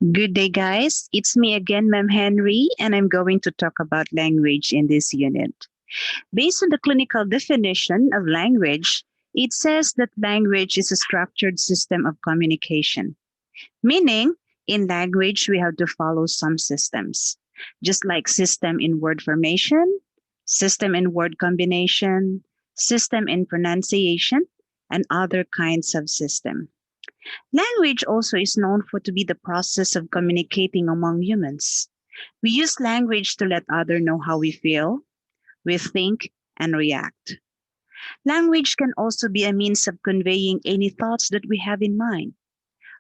Good day, guys. It's me again, Ma'am Henry, and I'm going to talk about language in this unit. Based on the clinical definition of language, it says that language is a structured system of communication, meaning in language, we have to follow some systems, just like system in word formation, system in word combination, system in pronunciation, and other kinds of system. Language also is known for to be the process of communicating among humans. We use language to let others know how we think, and react. Language can also be a means of conveying any thoughts that we have in mind.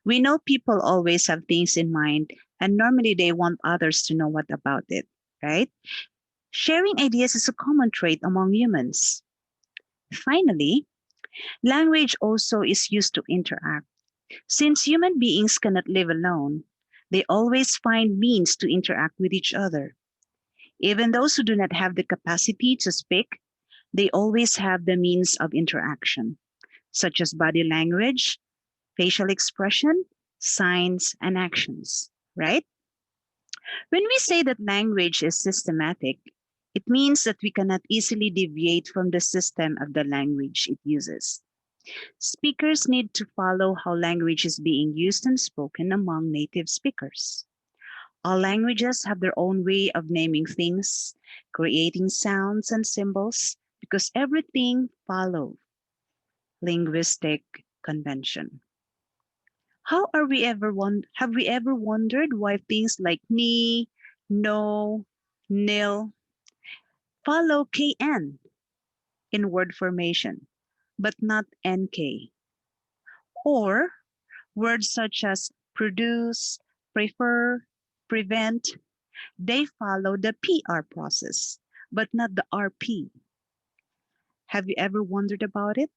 We know people always have things in mind, and normally they want others to know what about it, right? Sharing ideas is a common trait among humans. Finally, language also is used to interact. Since human beings cannot live alone, they always find means to interact with each other. Even those who do not have the capacity to speak, they always have the means of interaction, such as body language, facial expression, signs, and actions, right? When we say that language is systematic, it means that we cannot easily deviate from the system of the language it uses. Speakers need to follow how language is being used and spoken among native speakers. All languages have their own way of naming things, creating sounds and symbols, because everything follows linguistic convention. Have we ever wondered why things like ni, no, nil follow kn in word formation, but not nk? Or words such as produce, prefer, prevent, they follow the PR process, but not the RP. Have you ever wondered about it?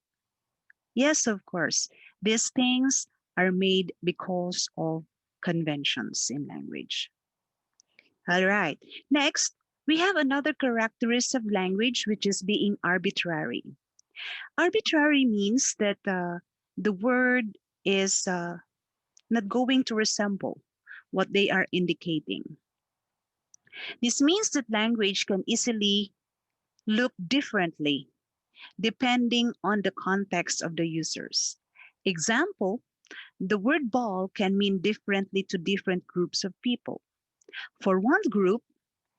Yes, of course. These things are made because of conventions in language. All right. Next, we have another characteristic of language, which is being arbitrary. Arbitrary means that the word is not going to resemble what they are indicating. This means that language can easily look differently depending on the context of the users. Example, the word ball can mean differently to different groups of people. For one group,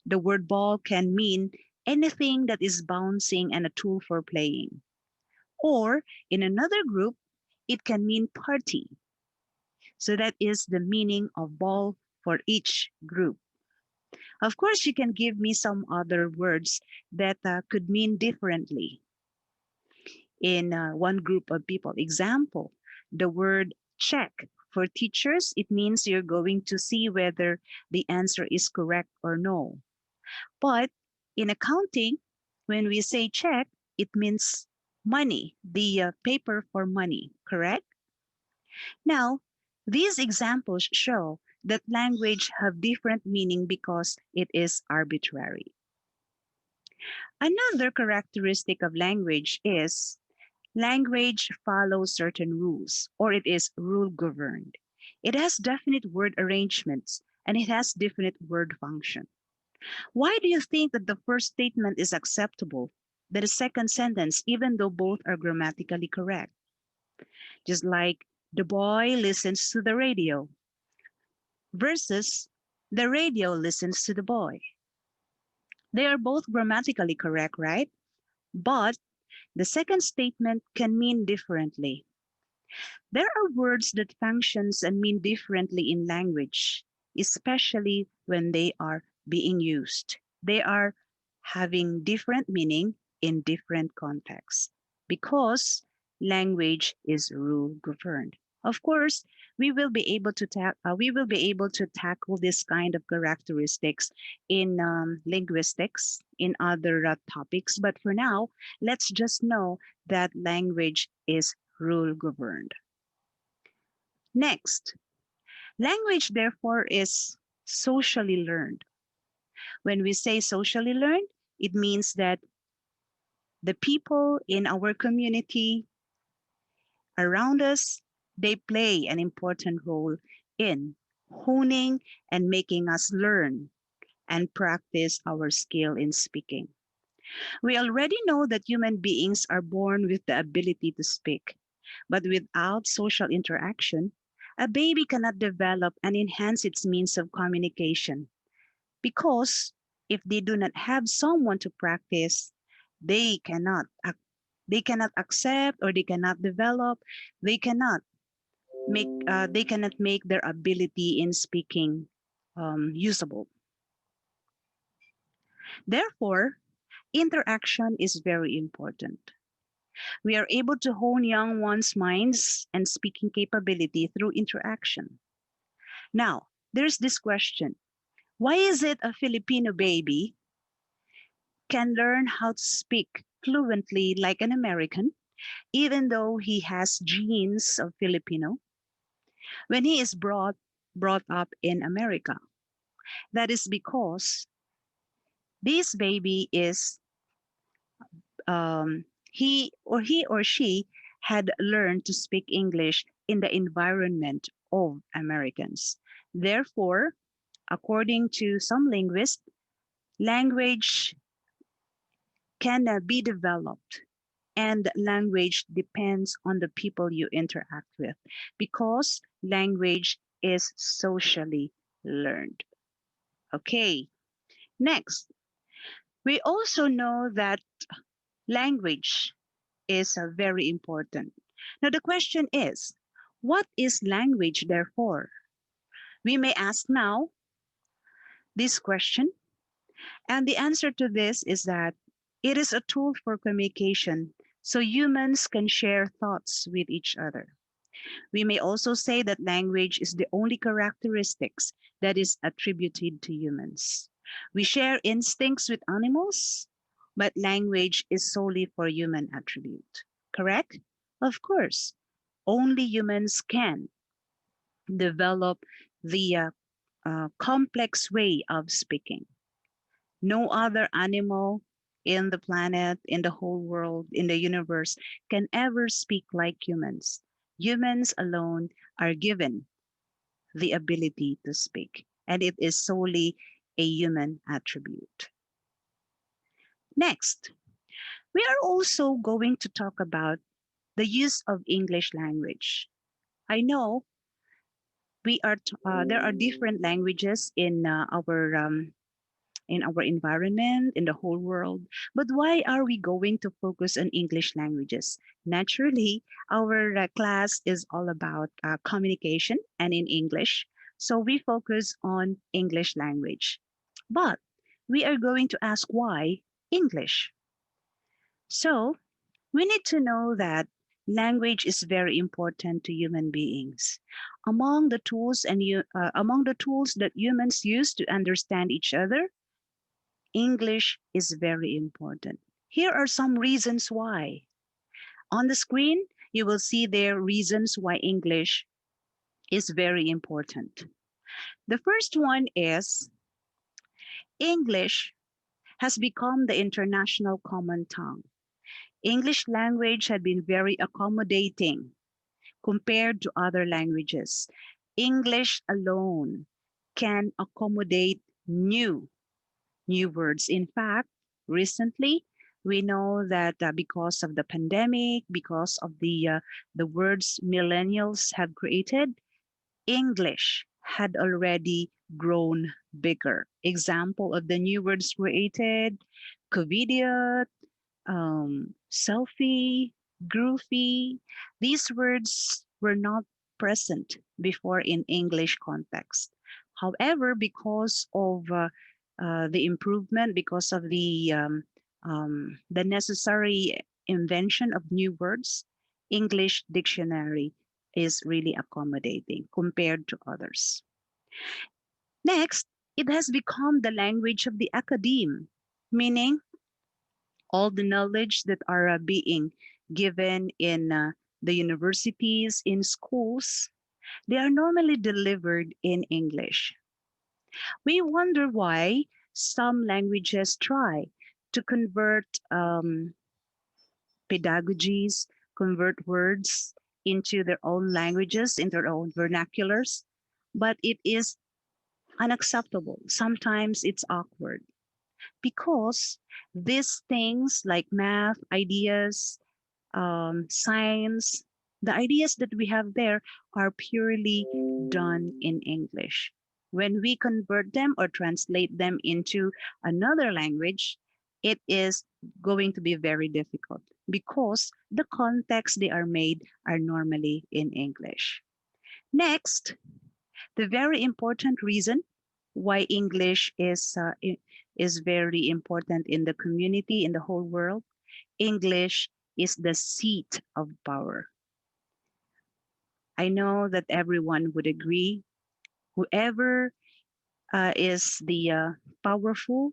the word ball can mean anything that is bouncing and a tool for playing. Or in another group, it can mean party. So that is the meaning of ball for each group. Of course, you can give me some other words that could mean differently in one group of people. Example, the word check. For teachers, it means you're going to see whether the answer is correct or no. But in accounting, when we say check, it means money, the paper for money, correct? Now, these examples show that language have different meaning because it is arbitrary. Another characteristic of language is language follows certain rules, or it is rule governed. It has definite word arrangements and it has definite word function. Why do you think that the first statement is acceptable, that the second sentence, even though both are grammatically correct? Just like the boy listens to the radio versus the radio listens to the boy. They are both grammatically correct, right? But the second statement can mean differently. There are words that functions and mean differently in language, especially when they are being used. They are having different meaning in different contexts because language is rule governed. Of course, we will be able to tackle this kind of characteristics in linguistics in other topics. But for now, let's just know that language is rule governed. Next, language therefore is socially learned. When we say socially learned, it means that the people in our community around us, they play an important role in honing and making us learn and practice our skill in speaking. We already know that human beings are born with the ability to speak, but without social interaction, a baby cannot develop and enhance its means of communication because if they do not have someone to practice, they cannot they cannot accept or they cannot develop, they cannot make their ability in speaking usable. Therefore, interaction is very important. We are able to hone young ones' minds and speaking capability through interaction. Now, there's this question. Why is it a Filipino baby can learn how to speak fluently like an American, even though he has genes of Filipino, when he is brought up in America? That is because this baby is um, he or she had learned to speak English in the environment of Americans. Therefore, according to some linguists, language can be developed, and language depends on the people you interact with because language is socially learned. Okay, next, we also know that language is very important. Now, the question is, what is language, therefore? We may ask now this question, and the answer to this is that it is a tool for communication so humans can share thoughts with each other. We may also say that language is the only characteristics that is attributed to humans. We share instincts with animals, but language is solely for human attribute. Correct? Of course, only humans can develop the complex way of speaking. No other animal in the planet, in the whole world, in the universe can ever speak like humans. Humans alone are given the ability to speak, and it is solely a human attribute. Next, we are also going to talk about the use of English language. I know there are different languages in our environment, in the whole world. But why are we going to focus on English languages? Naturally, our class is all about communication and in English. So we focus on English language. But we are going to ask why English. So we need to know that language is very important to human beings. Among the tools that humans use to understand each other, English is very important. Here are some reasons why. On the screen, you will see there reasons why English is very important. The first one is English has become the international common tongue. English language had been very accommodating compared to other languages. English alone can accommodate new words. In fact, recently, we know that because of the pandemic, because of the words millennials have created, English had already grown bigger. Example of the new words created: covidiot, selfie, groovy. These words were not present before in English context. However, because of the improvement, because of the necessary invention of new words, English dictionary is really accommodating compared to others. Next, it has become the language of the academe, meaning all the knowledge that are being given in the universities, in schools, they are normally delivered in English. We wonder why some languages try to convert pedagogies, convert words into their own languages, into their own vernaculars. but it is unacceptable. Sometimes it's awkward because these things like math, ideas, science, the ideas that we have there are purely done in English. When we convert them or translate them into another language, it is going to be very difficult because the context they are made are normally in English. Next, the very important reason why English is very important in the community, in the whole world. English is the seat of power. I know that everyone would agree. Whoever is the powerful,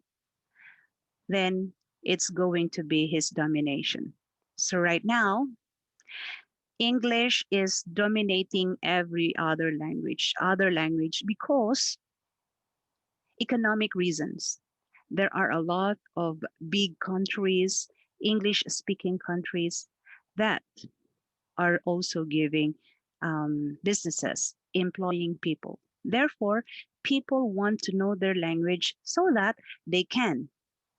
then it's going to be his domination. So right now, English is dominating every other language because economic reasons. There are a lot of big countries, English speaking countries, that are also giving businesses, employing people. Therefore, people want to know their language so that they can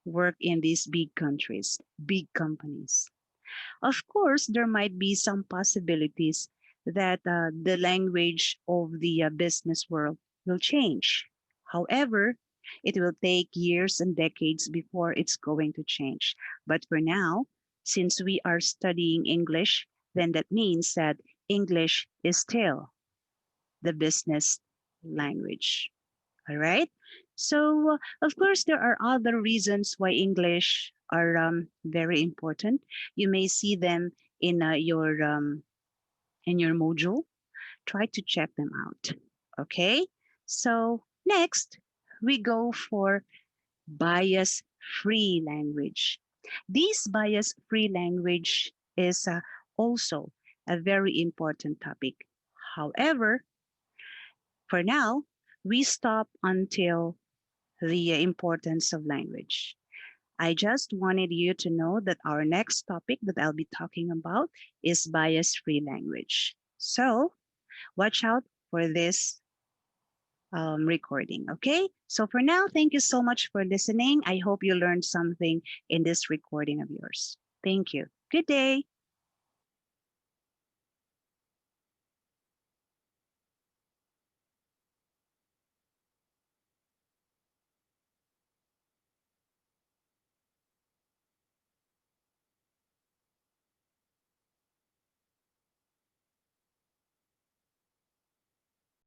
work in these big countries, big companies. Of course, there might be some possibilities that the language of the business world will change. However, it will take years and decades before it's going to change. But for now, since we are studying English, then that means that English is still the business language. All right. So, of course, there are other reasons why English are very important. You may see them in your module. Try to check them out. Okay. So next, we go for bias-free language. This bias-free language is also a very important topic. However, for now, we stop until the importance of language. I just wanted you to know that our next topic that I'll be talking about is bias free language. So watch out for this recording, okay? So for now, thank you so much for listening. I hope you learned something in this recording of yours. Thank you. Good day.